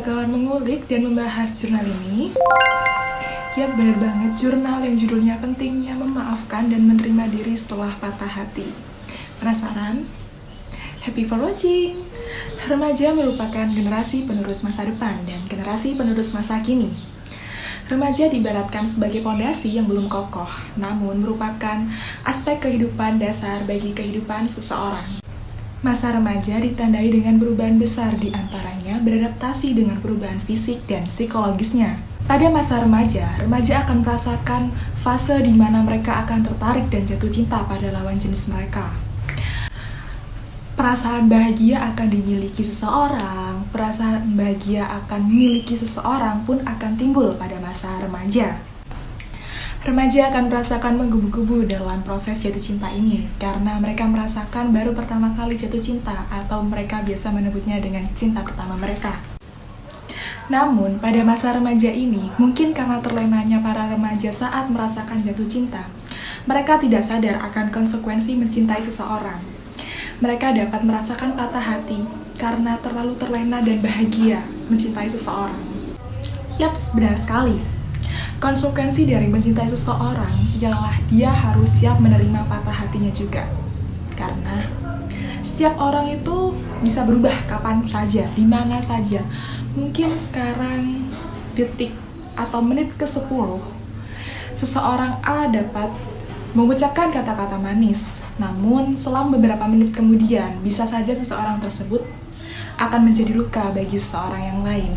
bakalan mengulik dan membahas jurnal ini. Yap, bener banget, jurnal yang judulnya Pentingnya Memaafkan dan Menerima Diri Setelah Patah Hati. Penasaran? Happy for watching! Remaja merupakan generasi penerus masa depan dan generasi penerus masa kini. Remaja diibaratkan sebagai pondasi yang belum kokoh, namun merupakan aspek kehidupan dasar bagi kehidupan seseorang. Masa remaja ditandai dengan perubahan besar, di antaranya beradaptasi dengan perubahan fisik dan psikologisnya. Pada masa remaja, remaja akan merasakan fase di mana mereka akan tertarik dan jatuh cinta pada lawan jenis mereka. Perasaan bahagia akan dimiliki seseorang, perasaan bahagia akan memiliki seseorang pun akan timbul pada masa remaja. Remaja akan merasakan menggebu-gebu dalam proses jatuh cinta ini karena mereka merasakan baru pertama kali jatuh cinta atau mereka biasa menyebutnya dengan cinta pertama mereka. Namun, pada masa remaja ini, mungkin karena terlenanya para remaja saat merasakan jatuh cinta, mereka tidak sadar akan konsekuensi mencintai seseorang. Mereka dapat merasakan patah hati karena terlalu terlena dan bahagia mencintai seseorang. Yaps, benar sekali. Konsekuensi dari mencintai seseorang ialah dia harus siap menerima patah hatinya juga. Karena setiap orang itu bisa berubah kapan saja, di mana saja. Mungkin sekarang detik atau menit ke-10, seseorang A dapat mengucapkan kata-kata manis. Namun selama beberapa menit kemudian, bisa saja seseorang tersebut akan menjadi luka bagi seseorang yang lain.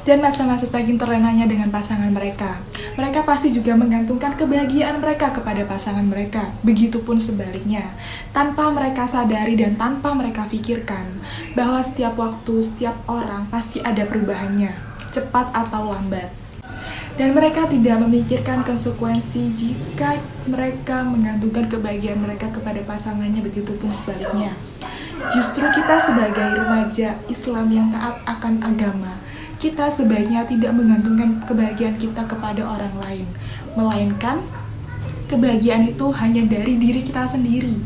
Dan masa-masa saking terlenanya dengan pasangan mereka, mereka pasti juga menggantungkan kebahagiaan mereka kepada pasangan mereka. Begitupun sebaliknya, tanpa mereka sadari dan tanpa mereka pikirkan bahwa setiap waktu, setiap orang pasti ada perubahannya, cepat atau lambat. Dan mereka tidak memikirkan konsekuensi jika mereka menggantungkan kebahagiaan mereka kepada pasangannya, begitupun sebaliknya. Justru kita sebagai remaja Islam yang taat akan agama, kita sebaiknya tidak menggantungkan kebahagiaan kita kepada orang lain, melainkan kebahagiaan itu hanya dari diri kita sendiri.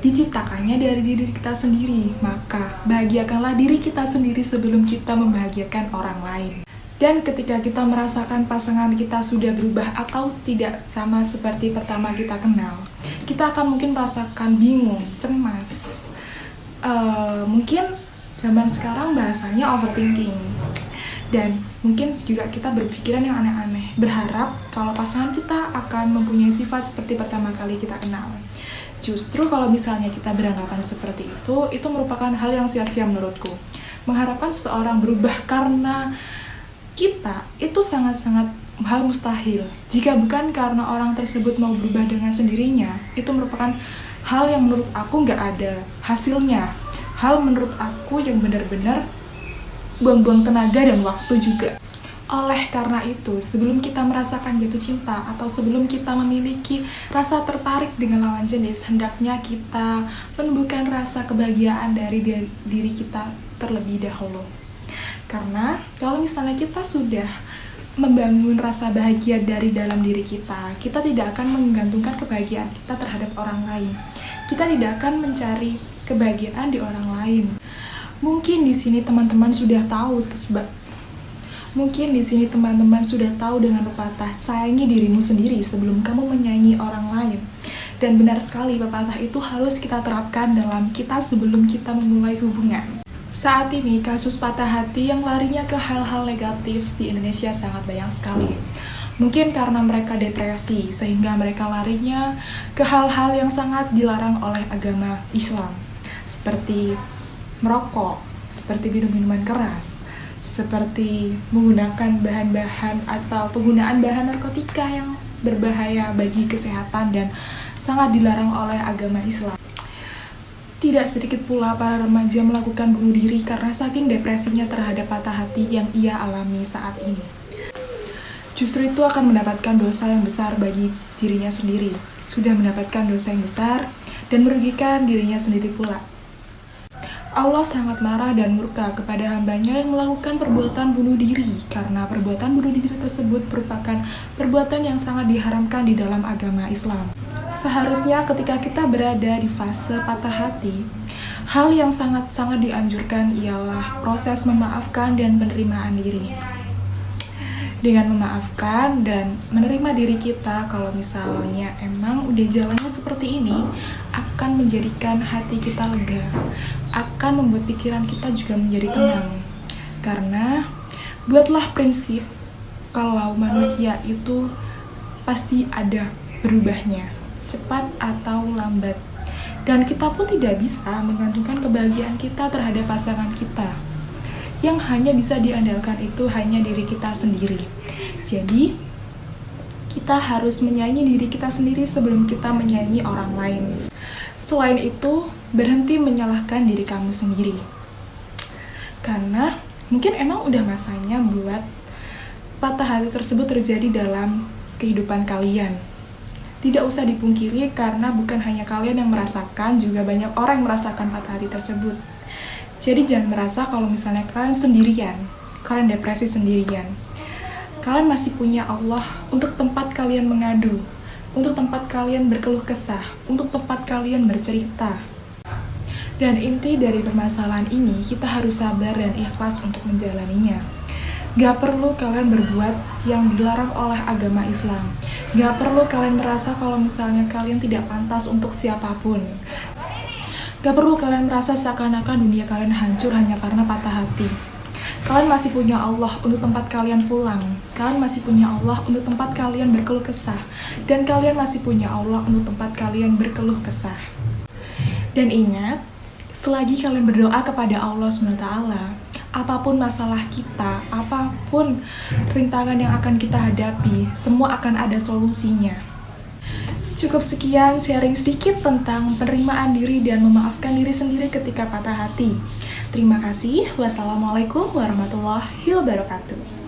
Diciptakannya dari diri kita sendiri, maka bahagiakanlah diri kita sendiri sebelum kita membahagiakan orang lain. Dan ketika kita merasakan pasangan kita sudah berubah atau tidak sama seperti pertama kita kenal, kita akan mungkin merasakan bingung, cemas. Mungkin zaman sekarang bahasanya overthinking. Dan mungkin juga kita berpikiran yang aneh-aneh, berharap kalau pasangan kita akan mempunyai sifat seperti pertama kali kita kenal. Justru kalau misalnya kita beranggapan seperti itu merupakan hal yang sia-sia menurutku. Mengharapkan seseorang berubah karena kita itu sangat-sangat hal mustahil. Jika bukan karena orang tersebut mau berubah dengan sendirinya, itu merupakan hal yang menurut aku nggak ada hasilnya. Hal menurut aku yang benar-benar buang-buang tenaga dan waktu juga. Oleh karena itu, sebelum kita merasakan jatuh cinta atau sebelum kita memiliki rasa tertarik dengan lawan jenis, hendaknya kita menumbuhkan rasa kebahagiaan dari diri kita terlebih dahulu. Karena kalau misalnya kita sudah membangun rasa bahagia dari dalam diri kita tidak akan menggantungkan kebahagiaan kita terhadap orang lain. Kita tidak akan mencari kebahagiaan di orang lain. Mungkin di sini teman-teman sudah tahu dengan pepatah, sayangi dirimu sendiri sebelum kamu menyayangi orang lain. Dan benar sekali, pepatah itu harus kita terapkan dalam kita sebelum kita memulai hubungan. Saat ini kasus patah hati yang larinya ke hal-hal negatif di Indonesia sangat banyak sekali. Mungkin karena mereka depresi sehingga mereka larinya ke hal-hal yang sangat dilarang oleh agama Islam, seperti merokok, seperti minum minuman keras, seperti menggunakan bahan-bahan atau penggunaan bahan narkotika yang berbahaya bagi kesehatan dan sangat dilarang oleh agama Islam. Tidak sedikit pula para remaja melakukan bunuh diri karena saking depresinya terhadap patah hati yang ia alami saat ini. Justru itu akan mendapatkan dosa yang besar bagi dirinya sendiri. Sudah mendapatkan dosa yang besar dan merugikan dirinya sendiri pula. Allah sangat marah dan murka kepada hambanya yang melakukan perbuatan bunuh diri, karena perbuatan bunuh diri tersebut merupakan perbuatan yang sangat diharamkan di dalam agama Islam. Seharusnya ketika kita berada di fase patah hati, Hal yang sangat-sangat dianjurkan ialah proses memaafkan dan penerimaan diri. Dengan memaafkan dan menerima diri kita, kalau misalnya emang udah jalannya seperti ini, akan menjadikan hati kita lega, akan membuat pikiran kita juga menjadi tenang. Karena buatlah prinsip kalau manusia itu pasti ada berubahnya, cepat atau lambat. Dan kita pun tidak bisa menggantungkan kebahagiaan kita terhadap pasangan kita. Yang hanya bisa diandalkan itu hanya diri kita sendiri. Jadi, kita harus menyayangi diri kita sendiri sebelum kita menyayangi orang lain. Selain itu, berhenti menyalahkan diri kamu sendiri. Karena mungkin emang udah masanya buat patah hati tersebut terjadi dalam kehidupan kalian. Tidak usah dipungkiri karena bukan hanya kalian yang merasakan, juga banyak orang yang merasakan patah hati tersebut. Jadi jangan merasa kalau misalnya kalian sendirian, kalian depresi sendirian. Kalian masih punya Allah untuk tempat kalian mengadu, untuk tempat kalian berkeluh kesah, untuk tempat kalian bercerita. Dan inti dari permasalahan ini, kita harus sabar dan ikhlas untuk menjalaninya. Gak perlu kalian berbuat yang dilarang oleh agama Islam. Gak perlu kalian merasa kalau misalnya kalian tidak pantas untuk siapapun. Gak perlu kalian merasa seakan-akan dunia kalian hancur hanya karena patah hati. Kalian masih punya Allah untuk tempat kalian pulang. Kalian masih punya Allah untuk tempat kalian berkeluh kesah. Dan kalian masih punya Allah untuk tempat kalian berkeluh kesah. Dan ingat, selagi kalian berdoa kepada Allah SWT, apapun masalah kita, apapun rintangan yang akan kita hadapi, semua akan ada solusinya. Cukup sekian sharing sedikit tentang penerimaan diri dan memaafkan diri sendiri ketika patah hati. Terima kasih. Wassalamualaikum warahmatullahi wabarakatuh.